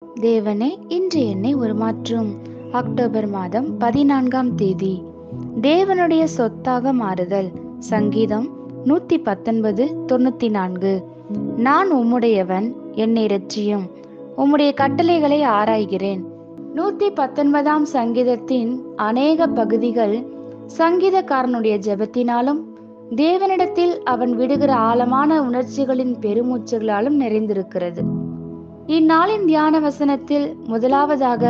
தேவனே, இன்று என்னை உருமாற்றும். அக்டோபர் மாதம் 14ஆம் தேதி. தேவனுடைய சொத்தாக மாறுதல். சங்கீதம் 119:94. நான் உம்முடையவன், என்னை இரட்சியும். உம்முடைய கட்டளைகளை ஆராய்கிறேன். 119ஆம் சங்கீதத்தின் அநேக பகுதிகள் சங்கீதக்காரனுடைய ஜெபத்தினாலும் தேவனிடத்தில் அவன் விடுகிற ஆழமான உணர்ச்சிகளின் பெருமூச்சுகளாலும் நிறைந்திருக்கிறது. இந்நாளின் தியான வசனத்தில் முதலாவதாக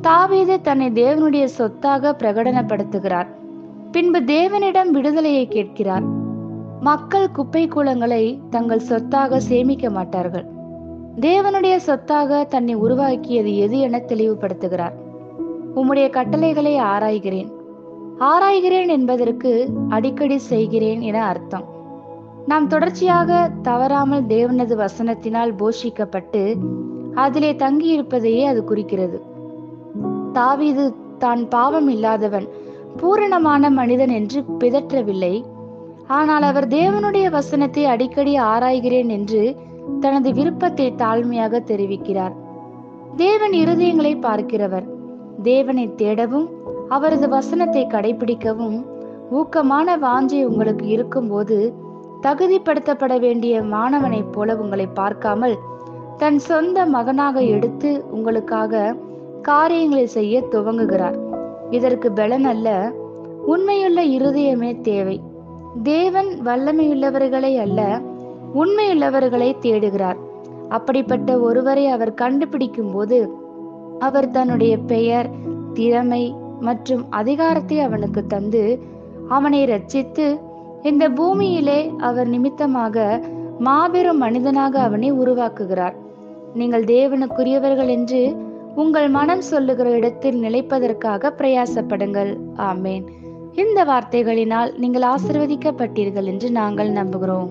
தாவீது தன்னை தேவனுடைய சொத்தாக பிரகடனப்படுத்துகிறார். பின்பு தேவனிடம் விடுதலையை கேட்கிறார். மக்கள் குப்பை கூலங்களை தங்கள் சொத்தாக சேமிக்க மாட்டார்கள். தேவனுடைய சொத்தாக தன்னை உருவாக்கியது எது என தெளிவுபடுத்துகிறார். உம்முடைய கட்டளைகளை ஆராய்கிறேன். ஆராய்கிறேன் என்பதற்கு அடிக்கடி செய்கிறேன் என அர்த்தம். நாம் தொடர்ச்சியாக தவறாமல் தேவனது வசனத்தினால் போஷிக்கப்பட்டு அதிலே தங்கியிருப்பதையே அது குறிக்கிறது. தாவீது தான் பாவம் இல்லாதவன், பூரணமான மனிதன் என்று பிதற்றவில்லை. ஆனால் அவர் தேவனுடைய வசனத்தை அடிக்கடி ஆராய்கிறேன் என்று தனது விருப்பத்தை தாழ்மையாக தெரிவிக்கிறார். தேவன் இருதயங்களை பார்க்கிறவர். தேவனை தேடவும் அவரது வசனத்தை கடைபிடிக்கவும் ஊக்கமான வாஞ்சை உங்களுக்கு இருக்கும்போது தகுதிப்படுத்தப்பட வேண்டிய மாணவனைப் போல உங்களை பார்க்காமல் தன் சொந்த மகனாக எடுத்து உங்களுக்காக காரியங்களை செய்ய துவங்குகிறார். இதற்கு பலன் அல்ல, உண்மையுள்ள இருதயமே தேவை. தேவன் வல்லமையுள்ளவர்களை அல்ல, உண்மையுள்ளவர்களை தேடுகிறார். அப்படிப்பட்ட ஒருவரை அவர் கண்டுபிடிக்கும் போது அவர் தன்னுடைய பெயர், திறமை மற்றும் அதிகாரத்தை அவனுக்கு தந்து அவனை இரட்சித்து இந்த பூமியிலே அவர் நிமித்தமாக மாபெரும் மனிதனாக அவனை உருவாக்குகிறார். நீங்கள் தேவனுக்குரியவர்கள் என்று உங்கள் மனம் சொல்லுகிற இடத்தில் நிலைப்பதற்காக பிரயாசப்படுங்கள். ஆமேன். இந்த வார்த்தைகளினால் நீங்கள் ஆசீர்வதிக்கப்பட்டீர்கள் என்று நாங்கள் நம்புகிறோம்.